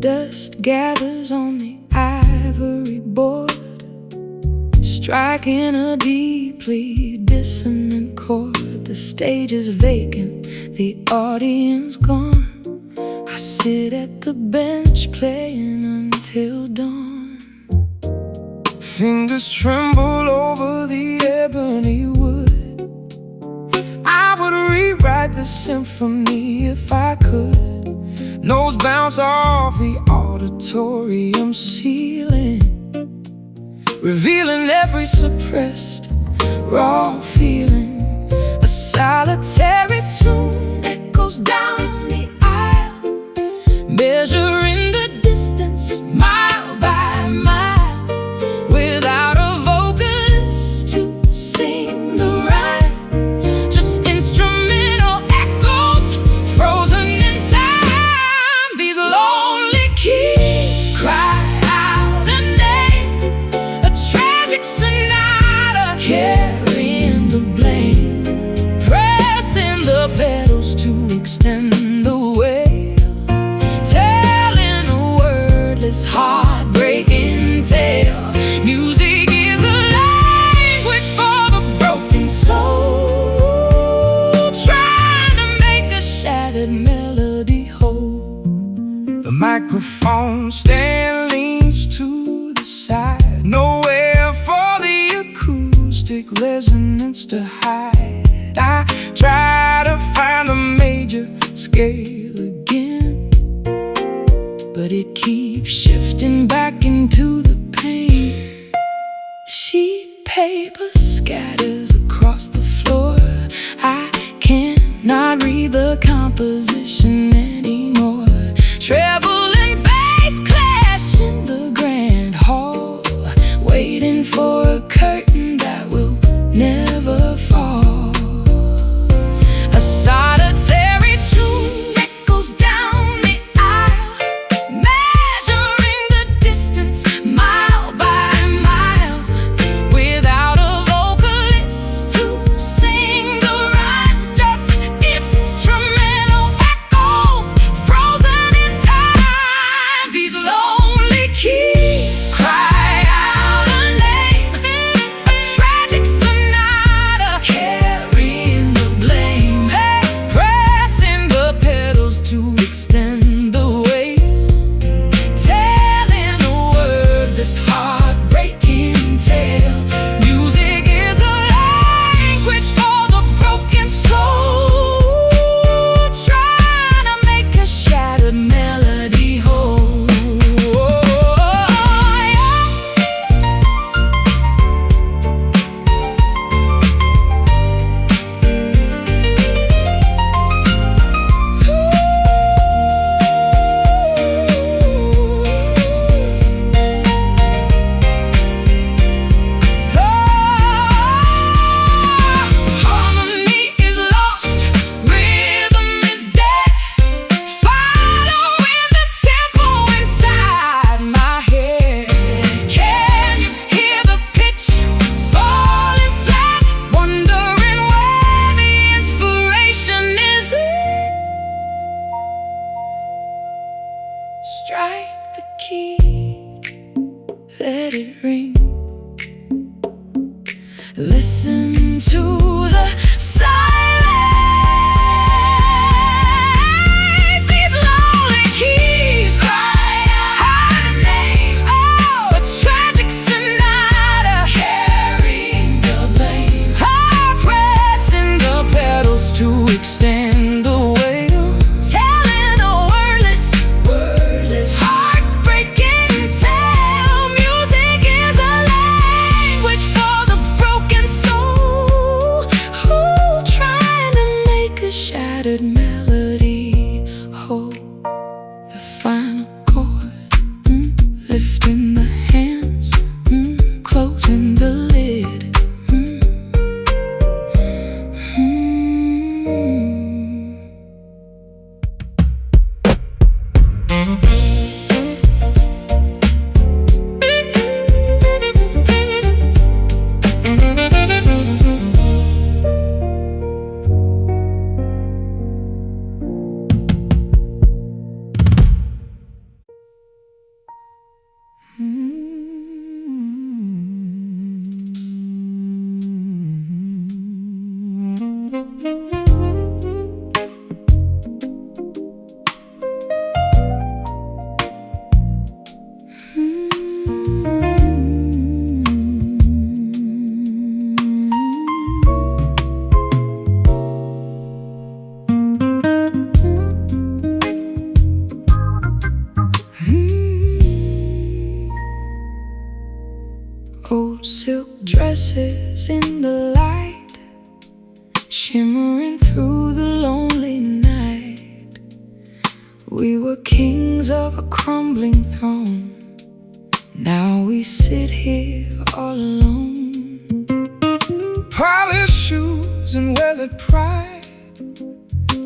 Dust gathers on the ivory board, striking a deeply dissonant chord. The stage is vacant, the audience gone. I sit at the bench playing until dawn. Fingers tremble over the ebony wood. I would rewrite the symphony if I could. Notes bounce off the auditorium ceiling, revealing every suppressed, raw feeling. A solitary tune echoes down the aisle, measuring the distance mile by mile, without a vocus to sing the rhyme. Just instrumental echoes frozen in time. These lonely keys cry out a name, a tragic sonata carrying the blame, pressing the pedals to extend the wail, telling a wordless, heartbreaking tale. Music is a language for the broken soul, trying to make a shattered melody whole. The microphone stand leans to the side, nowhere for the acoustic resonance to hide. I try to find the major scale again, but it keeps shifting back into the pain. Sheet paper scatters across the floor. I cannot read the composition anymore. Treble and bass clash in the grand hall, waiting for a curtain that will never fall. A solitary tune echoes down the aisle, measuring the distance mile by mile, without a vocalist to sing the rhyme, just instrumental echoes frozen in time. These lonely keys cry out a name, a tragic sonata carrying the blame. Hey, pressing the pedals to extend the weight, telling a wordless heartbreaking tale. Music is a language for the broken soul, trying to make a shattered melody whole. Harmony is lost, rhythm is dead, following the tempo inside my head. Can you hear the pitch falling flat, wondering where the inspiration is? Strike the key, let it ring. Listen to the silence. These lonely keys cry out a name. Oh, a tragic sonata carrying the blame. Pressing the pedals to extend the weight, telling a wordless heartbreaking tale. Music is a language for the broken soul, trying to make a shattered melody whole. The final chord, lifting the hands, closing the lid. Old silk dresses in the light, shimmering through the lonely night. We were kings of a crumbling throne, now we sit here all alone. Polished shoes and weathered pride,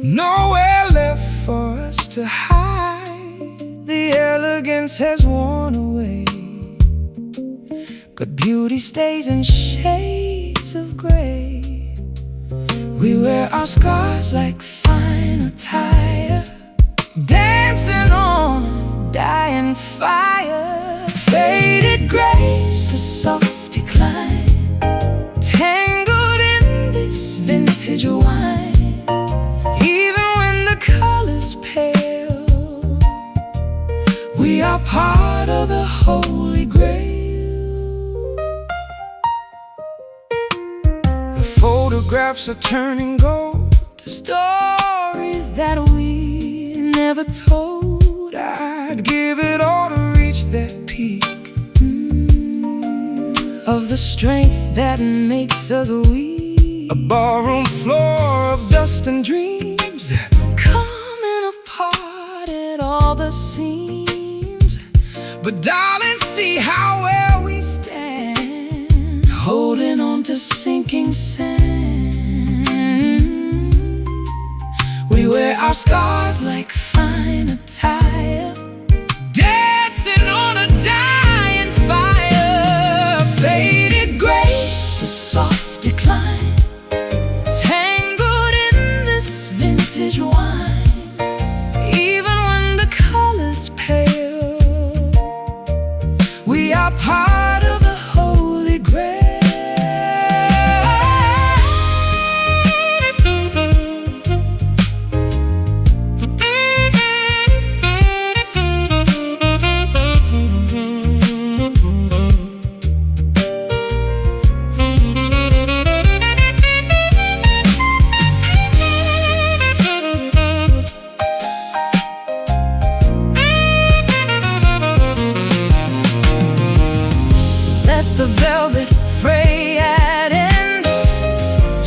nowhere left for us to hide. The elegance has worn away, but beauty stays in shades of gray. We wear our scars like fine attire, dancing on a dying fire. Faded grace, a soft decline, tangled in this vintage wine. Even when the color's pale, we are part of the holy grail. The photographs are turning gold, the stories that we never told. I'd give their peak. Of the strength that makes us weak. A ballroom floor of dust and dreams, Coming apart at all the seams. but darling, see how well we stand, Holding on to sinking sand. We wear our scars like fine attire, dancing on a dying fire. faded grace, a soft decline, tangled in this vintage wine. Even when the color's pale, We are part of the Holy Grail. the velvet fray at ends,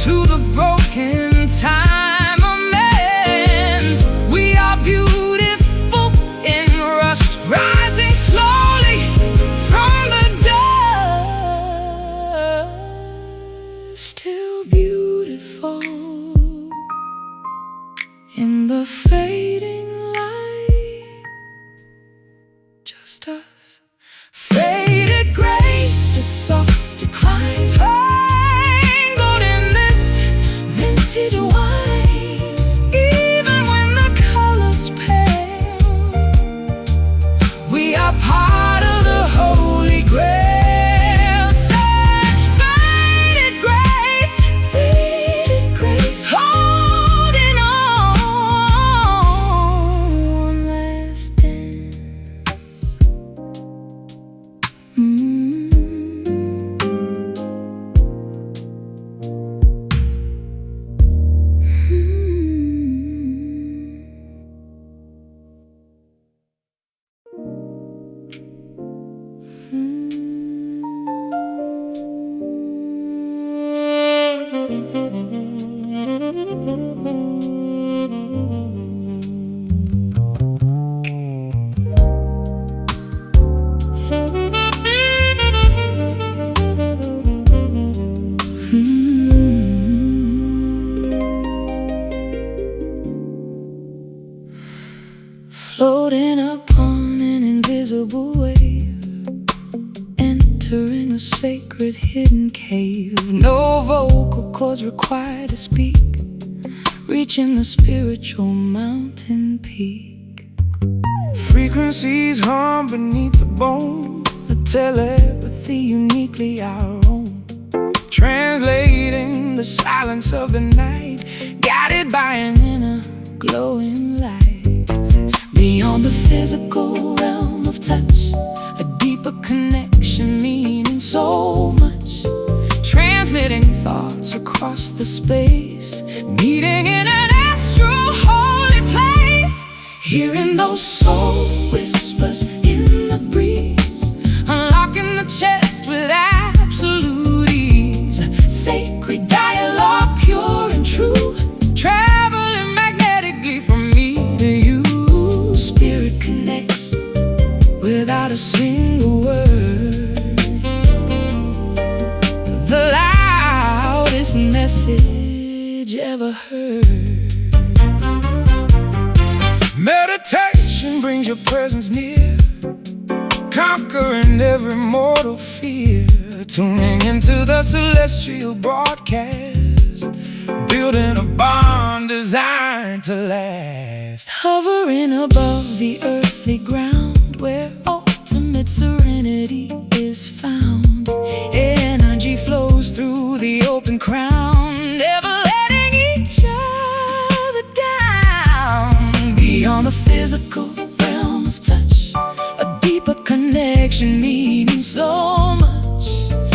to the broken time amends. We are beautiful in rust, rising slowly from the dust. Still beautiful in the fading light, just us. Faded grace, a soft decline, tangled in this vintage wine. Even when the colors pale, we are part of the Holy Grail. Such faded grace, holding on, one last dance. Floating upon an invisible wave, entering a sacred hidden cave. No vocal cords required to speak, reaching the spiritual mountain peak. Frequencies hum beneath the bone, a telepathy uniquely our own, translating the silence of the night, guided by an inner glowing light. Beyond the physical realm of touch, a deeper connection meaning so much, transmitting thoughts across the space, meeting in an astral holy place. Hearing those soul whispers in the breeze, unlocking the chest with absolute ease. Sacred dialogue, pure and true, traveling magnetically from me to you. Spirit connects without a single word, the loudest message ever heard. Meditation brings your presence near, conquering every mortal fear, tuning into the celestial broadcast, building a bond designed to last. Hovering above the earthly ground, where ultimate serenity is found. Energy flows through the open crown, never letting each other down. Beyond the physical realm of touch, a deeper connection meaning so much,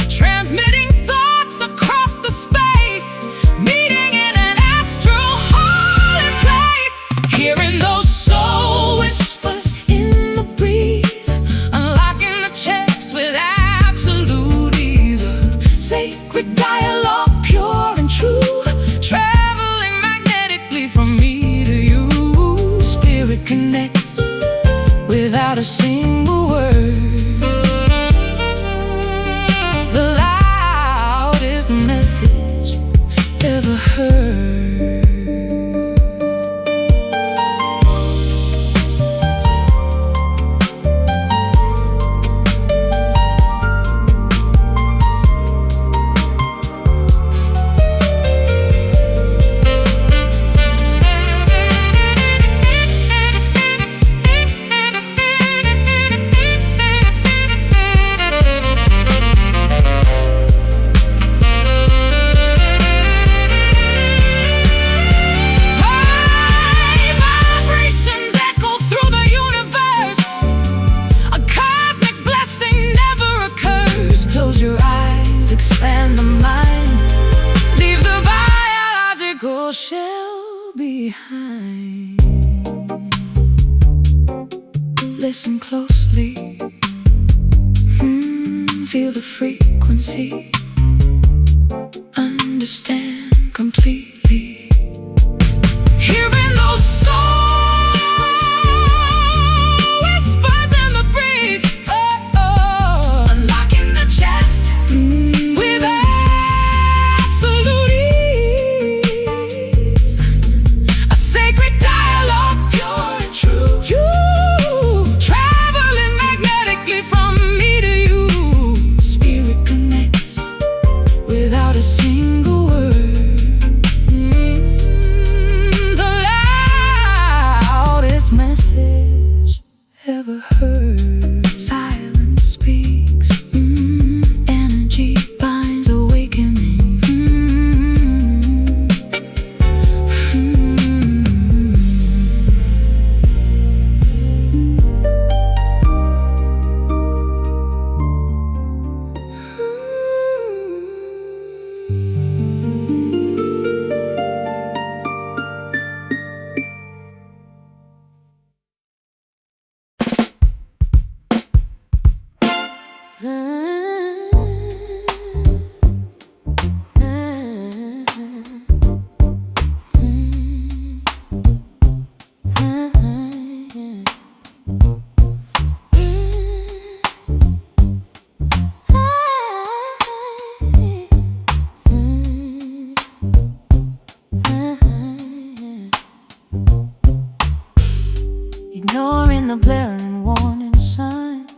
transmitting thoughts across the space, meeting in an astral holy place. Hearing those soul whispers in the breeze, unlike sacred dialogue, pure and true, traveling magnetically from me to you. Spirit connects without a single word. The loudest message ever heard. Shell behind. Listen closely, feel the frequency, understand completely. Hearing those soul whispers in the breeze, unlocking the chest with absolute ease. A sacred dialogue, pure and true. You traveling magnetically from me to you. Spirit connects without a single word. The loudest message ever heard. Silence speaks. Energy binds awakening. Ignoring the blaring warning signs,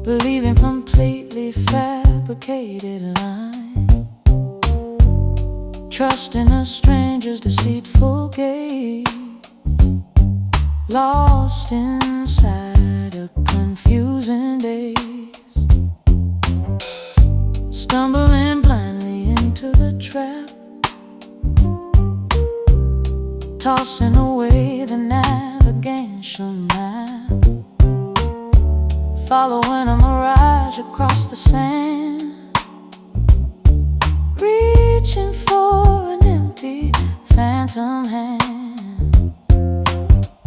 believing completely fabricated lines, trusting a stranger's deceitful gaze, lost inside a confusing daze, stumbling blindly into the trap, tossing away the navigation map, following a mirage across the sand, reaching for an empty phantom hand.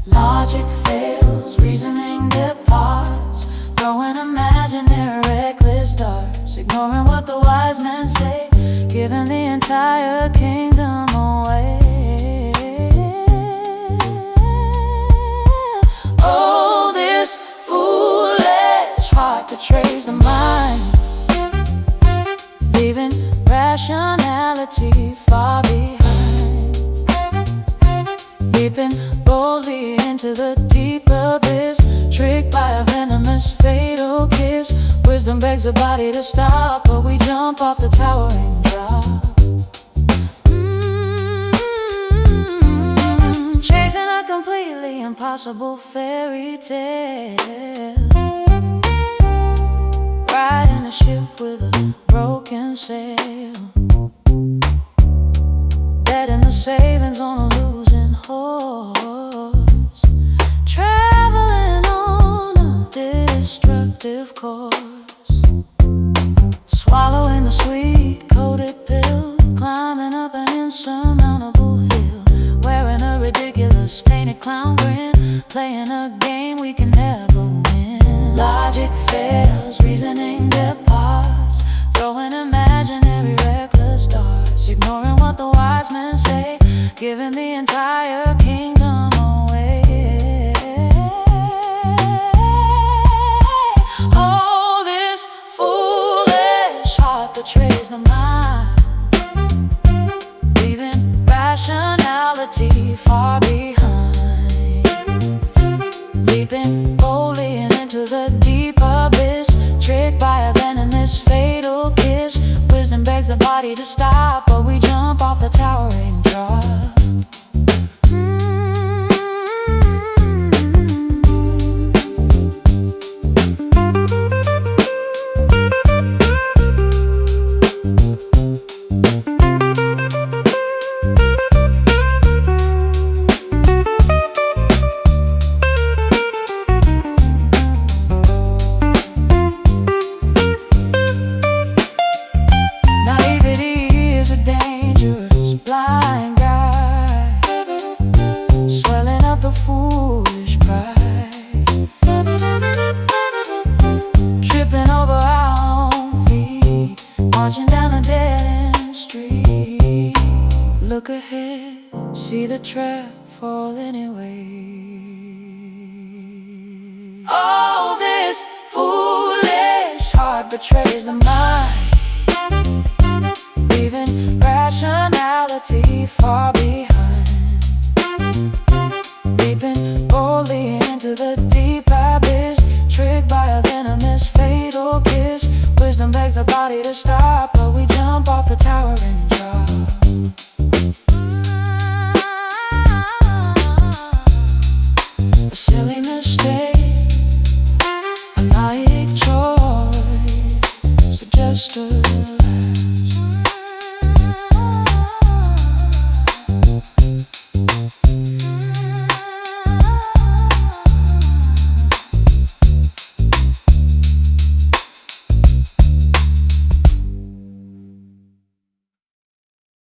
Logic fails, reasoning departs, throwing imaginary reckless darts, ignoring what the wise men say, giving the entire kingdom away. Oh, this foolish heart betrays the mind, leaving rationality far behind, leaping boldly into the deep abyss, tricked by a venomous fatal kiss. Wisdom begs the body to stop, but we jump off the towering drop. Chasing a completely impossible fairy tale, riding a ship with a broken sail, betting the savings on a losing horse, traveling on a destructive course, swallowing the sweet coated pill, climbing up an insurmountable hill, wearing a ridiculous painted clown grin, playing a game we can never win. Logic fails, reasoning departs, betrays the mind, leaving rationality far behind. Leaping boldly and into the deep abyss, tricked by a venomous fatal kiss. Wisdom begs the body to stop, but we jump off the towering drop. Blind guy, swelling up the foolish pride, tripping over our own feet, marching down a dead-end street. Look ahead, see the trap fall anyway. Oh, this foolish heart betrays the mind, leaving rationality far behind. Leaping boldly into the deep abyss, tricked by a venomous fatal kiss. Wisdom begs the body to stop, but we jump off the towering drop.